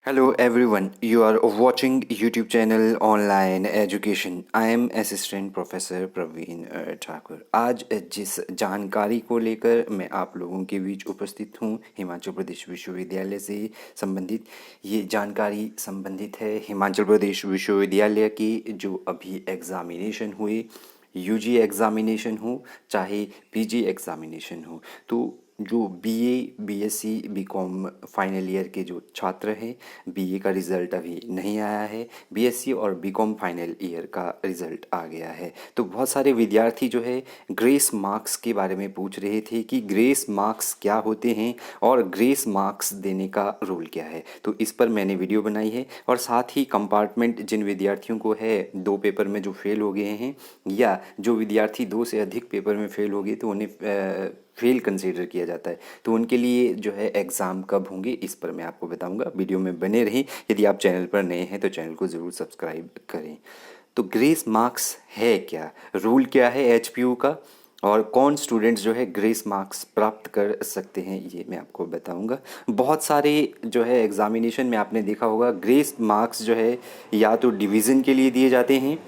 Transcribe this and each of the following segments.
Hello everyone, you are watching YouTube channel Online Education. I am Assistant Professor Praveen Thakur. आज जिस जानकारी को लेकर मैं आप लोगों के बीच उपस्थित हूँ हिमाचल प्रदेश विश्वविद्यालय से संबंधित, ये जानकारी संबंधित है हिमाचल प्रदेश विश्वविद्यालय की जो अभी एग्ज़ामिनेशन हुए, यूजी एग्ज़ामिनेशन हो चाहे पीजी एग्ज़ामिनेशन हो। तो जो BA, BSc, BCom final year के जो छात्र हैं, बीए का रिज़ल्ट अभी नहीं आया है, बीएससी और बीकॉम फाइनल ईयर का रिज़ल्ट आ गया है। तो बहुत सारे विद्यार्थी जो है ग्रेस मार्क्स के बारे में पूछ रहे थे कि ग्रेस मार्क्स क्या होते हैं और ग्रेस मार्क्स देने का रूल क्या है। तो इस पर मैंने वीडियो बनाई है और साथ ही कंपार्टमेंट जिन विद्यार्थियों को है 2 पेपर में जो फेल हो गए हैं या जो विद्यार्थी 2 से अधिक पेपर में फेल हो गए तो उन्हें फेल कंसीडर किया जाता है। तो उनके लिए जो है एग्ज़ाम कब होंगे इस पर मैं आपको बताऊंगा। वीडियो में बने रहें। यदि आप चैनल पर नए हैं तो चैनल को ज़रूर सब्सक्राइब करें। तो ग्रेस मार्क्स है क्या, रूल क्या है एचपीयू का और कौन स्टूडेंट्स जो है ग्रेस मार्क्स प्राप्त कर सकते हैं ये मैं आपको बताऊंगा। बहुत सारे जो है एग्ज़ामिनेशन में आपने देखा होगा ग्रेस मार्क्स जो है या तो डिवीज़न के लिए दिए जाते हैं,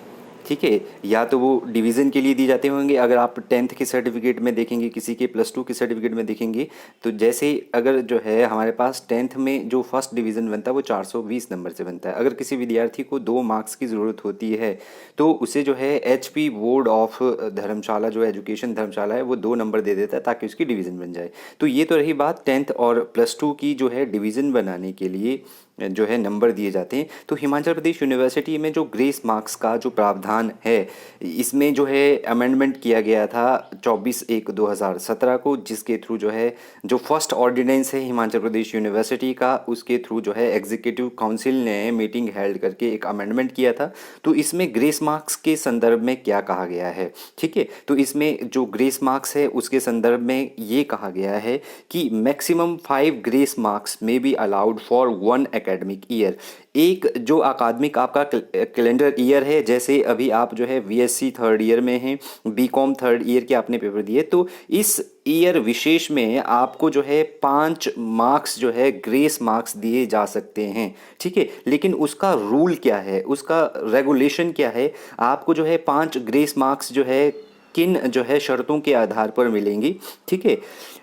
ठीक है, या तो वो डिवीज़न के लिए दिए जाते होंगे। अगर आप 10th के सर्टिफिकेट में देखेंगे, किसी के +2 के सर्टिफिकेट में देखेंगे तो जैसे अगर जो है हमारे पास 10th में जो फर्स्ट डिवीज़न बनता है वो 420 नंबर से बनता है। अगर किसी विद्यार्थी को 2 मार्क्स की ज़रूरत होती है तो उसे जो है एचपी बोर्ड ऑफ धर्मशाला जो एजुकेशन धर्मशाला है वो 2 नंबर दे देता है ताकि उसकी डिवीज़न बन जाए। तो ये तो रही बात 10th और +2 की जो है डिवीज़न बनाने के लिए जो है नंबर दिए जाते हैं। तो हिमाचल प्रदेश यूनिवर्सिटी में जो ग्रेस मार्क्स का जो प्रावधान है इसमें जो है अमेंडमेंट किया गया था 24/1/2017 को, जिसके थ्रू जो है जो फर्स्ट ऑर्डिनेंस है हिमाचल प्रदेश यूनिवर्सिटी का उसके थ्रू जो है एग्जीक्यूटिव काउंसिल ने मीटिंग हेल्ड करके एक अमेंडमेंट किया था। तो इसमें ग्रेस मार्क्स के संदर्भ में क्या कहा गया है, ठीक है, तो इसमें जो ग्रेस मार्क्स है उसके संदर्भ में ये कहा गया है कि मैक्सिमम 5 ग्रेस मार्क्स में be allowed for 1 academic year. एक जो अकादमिक आपका कैलेंडर ईयर है, जैसे अभी आप जो है बीएससी 3rd ईयर में हैं, बीकॉम 3rd ईयर के आपने पेपर दिए, तो इस ईयर विशेष में आपको जो है 5 मार्क्स जो है ग्रेस मार्क्स दिए जा सकते हैं, ठीक है। लेकिन उसका रूल क्या है, उसका रेगुलेशन क्या है, आपको जो है 5 ग्रेस मार्क्स जो है किन जो है शर्तों के आधार पर मिलेंगी, ठीक है।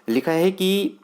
लिखा है कि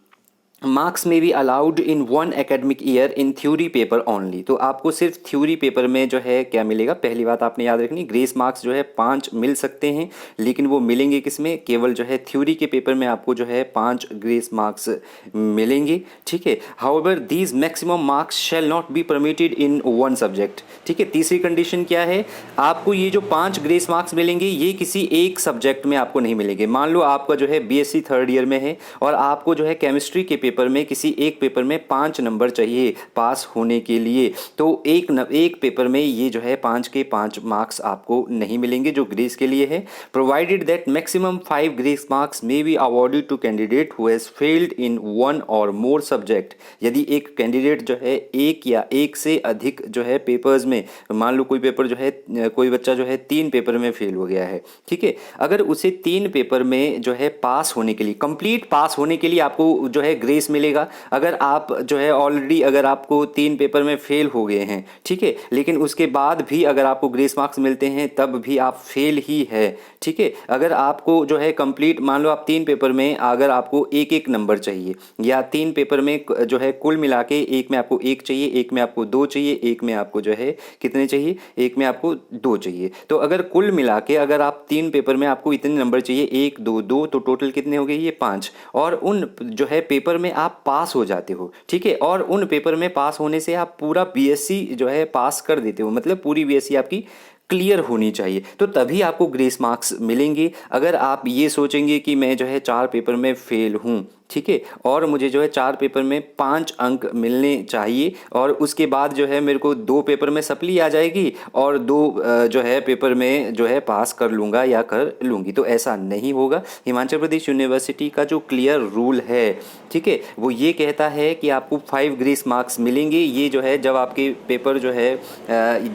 मार्क्स में be allowed in 1 academic year in theory paper only. तो आपको सिर्फ थ्योरी पेपर में जो है क्या मिलेगा, पहली बात आपने याद रखनी, ग्रेस मार्क्स जो है 5 मिल सकते हैं, लेकिन वो मिलेंगे किस में, केवल जो है थ्योरी के पेपर में आपको जो है 5 ग्रेस मार्क्स मिलेंगे, ठीक है। However these maximum marks shall not be permitted in 1 subject, ठीक है। तीसरी कंडीशन क्या है, आपको ये जो 5 ग्रेस मार्क्स मिलेंगे ये किसी एक सब्जेक्ट में आपको नहीं मिलेंगे। मान लो आपका जो है बीएससी 3rd ईयर में है और आपको जो है केमिस्ट्री के पेपर में किसी एक पेपर में 5 नंबर चाहिए पास होने के लिए, तो एक पेपर में ये जो है 5 के 5 मार्क्स आपको नहीं मिलेंगे जो ग्रेस के लिए है। Provided that maximum 5 grace marks may be awarded to candidate who has failed in 1 और मोर सब्जेक्ट। यदि एक कैंडिडेट जो है एक या एक से अधिक जो है पेपर्स में, मान लो कोई पेपर जो है कोई बच्चा जो है 3 पेपर में फेल हो गया है, ठीक है, अगर उसे 3 पेपर में जो है पास होने के लिए, कंप्लीट पास होने के लिए आपको जो है ग्रेस मिलेगा। अगर आप जो है ऑलरेडी अगर आपको 3 पेपर में फेल हो गए हैं, ठीक है, लेकिन उसके बाद भी अगर आपको ग्रेस मार्क्स मिलते हैं तब भी आप फेल ही है, ठीक है। अगर आपको जो है कंप्लीट, मान लो आप 3 पेपर में अगर आपको एक एक नंबर चाहिए या 3 पेपर में जो है कुल मिला के एक में आपको 1 चाहिए, एक में आपको 2 चाहिए, एक में आपको जो है कितने चाहिए, एक में आपको 2 चाहिए, तो अगर कुल मिला के अगर आप 3 पेपर में आपको इतने नंबर चाहिए 1 2 2, तो टोटल कितने हो गए, ये 5, और उन जो है पेपर में आप पास हो जाते हो, ठीक है, और उन पेपर में पास होने से आप पूरा बीएससी जो है पास कर देते हो, मतलब पूरी बीएससी आपकी क्लियर होनी चाहिए, तो तभी आपको ग्रेस मार्क्स मिलेंगे। अगर आप ये सोचेंगे कि मैं जो है 4 पेपर में फेल हूँ, ठीक है, और मुझे जो है 4 पेपर में 5 अंक मिलने चाहिए और उसके बाद जो है मेरे को 2 पेपर में सप्ली आ जाएगी और 2 जो है पेपर में जो है पास कर लूँगा या कर लूँगी, तो ऐसा नहीं होगा। हिमाचल प्रदेश यूनिवर्सिटी का जो क्लियर रूल है, ठीक है, वो ये कहता है कि आपको 5 ग्रेस मार्क्स मिलेंगे। ये जो है जब आपके पेपर जो है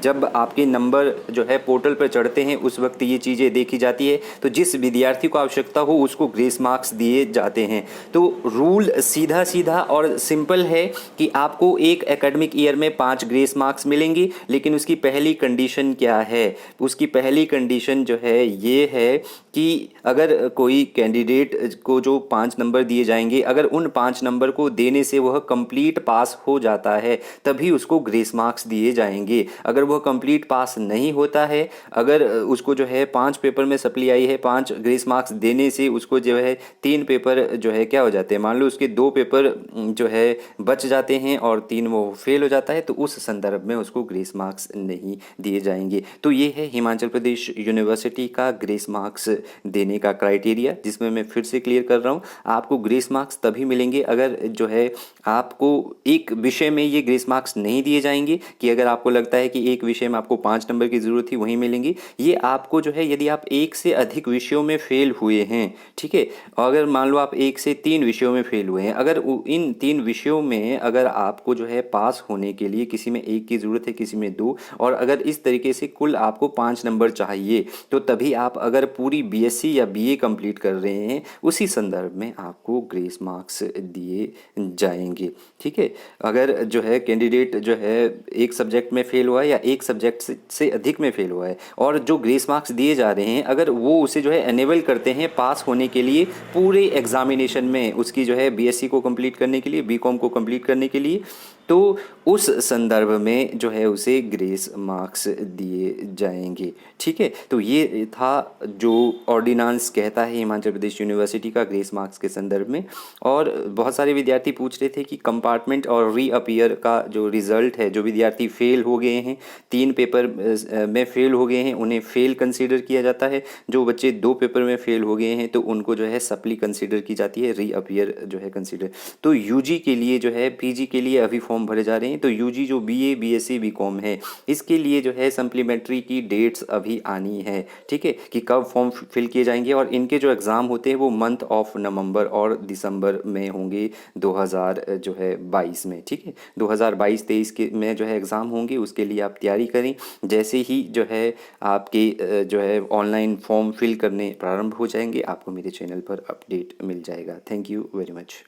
जब आपके नंबर जो है पोर्टल पर चढ़ते हैं उस वक्त ये चीज़ें देखी जाती है, तो जिस विद्यार्थी को आवश्यकता हो उसको ग्रेस मार्क्स दिए जाते हैं। तो तो रूल सीधा सीधा और सिंपल है कि आपको एक एकेडमिक ईयर में 5 ग्रेस मार्क्स मिलेंगे, लेकिन उसकी पहली कंडीशन क्या है? उसकी पहली कंडीशन जो है ये है कि अगर कोई कैंडिडेट को जो 5 नंबर दिए जाएंगे, अगर उन 5 नंबर को देने से वह कंप्लीट पास हो जाता है तभी उसको ग्रेस मार्क्स दिए जाएंगे। अगर वह कंप्लीट पास नहीं होता है, अगर उसको जो है 5 पेपर में सप्ली आई है, 5 ग्रेस मार्क्स देने से उसको जो है 3 पेपर जो है क्या हो जाते हैं, मान लो उसके 2 पेपर जो है बच जाते हैं और 3 वो फेल हो जाता है, तो उस संदर्भ में उसको ग्रेस मार्क्स नहीं दिए जाएंगे। तो ये है हिमाचल प्रदेश यूनिवर्सिटी का ग्रेस मार्क्स देने का क्राइटेरिया, जिसमें मैं फिर से क्लियर कर रहा हूँ, आपको ग्रेस मार्क्स तभी मिलेंगे अगर जो है आपको एक विषय में ये ग्रेस मार्क्स नहीं दिए जाएंगे कि अगर आपको लगता है कि एक विषय में आपको 5 नंबर की ज़रूरत थी वहीं मिलेंगी। ये आपको जो है यदि आप एक से अधिक विषयों में फेल हुए हैं, ठीक है, अगर मान लो आप 1 से 3 विषयों में फेल हुए हैं, अगर इन 3 विषयों में अगर आपको जो है पास होने के लिए किसी में 1 की ज़रूरत है, किसी में 2, और अगर इस तरीके से कुल आपको 5 नंबर चाहिए, तो तभी आप अगर पूरी बीएससी या बीए कंप्लीट कर रहे हैं, उसी संदर्भ में आपको ग्रेस मार्क्स दिए जाएंगे। ठीक है, अगर जो है कैंडिडेट जो है एक सब्जेक्ट में फेल हुआ है या एक सब्जेक्ट से अधिक में फेल हुआ है, और जो ग्रेस मार्क्स दिए जा रहे हैं अगर वो उसे जो है एनेबल करते हैं पास होने के लिए पूरे एग्जामिनेशन में, उसकी जो है बीएससी को कंप्लीट करने के लिए, बीकॉम को कंप्लीट करने के लिए, तो उस संदर्भ में जो है उसे ग्रेस मार्क्स दिए जाएंगे। ठीक है, तो ये था जो ऑर्डिनेंस कहता है हिमाचल प्रदेश यूनिवर्सिटी का ग्रेस मार्क्स के संदर्भ में। और बहुत सारे विद्यार्थी पूछ रहे थे कि कंपार्टमेंट और रीअपीयर का जो रिज़ल्ट है, जो विद्यार्थी फेल हो गए हैं, 3 पेपर में फेल हो गए हैं, उन्हें फेल कंसीडर किया जाता है। जो बच्चे 2 पेपर में फेल हो गए हैं तो उनको जो है सप्ली कंसीडर की जाती है, रीअपीयर जो है कंसीडर। तो यूजी के लिए जो है, पीजी के लिए अभी फॉर्म भरे जा रहे हैं, तो यूजी जो बीए बीएससी बीकॉम है इसके लिए जो है सप्लीमेंट्री की डेट्स अभी आनी है। ठीक है, कि कब फॉर्म फिल किए जाएंगे, और इनके जो एग्ज़ाम होते हैं वो मंथ ऑफ नवंबर और दिसंबर में होंगे 2022 में। ठीक है, 2022-23 के में जो है एग्ज़ाम होंगे, उसके लिए आप तैयारी करें। जैसे ही जो है आपके जो है ऑनलाइन फॉर्म फिल करने प्रारंभ हो जाएंगे, आपको मेरे चैनल पर अपडेट मिल जाएगा। Thank you very much.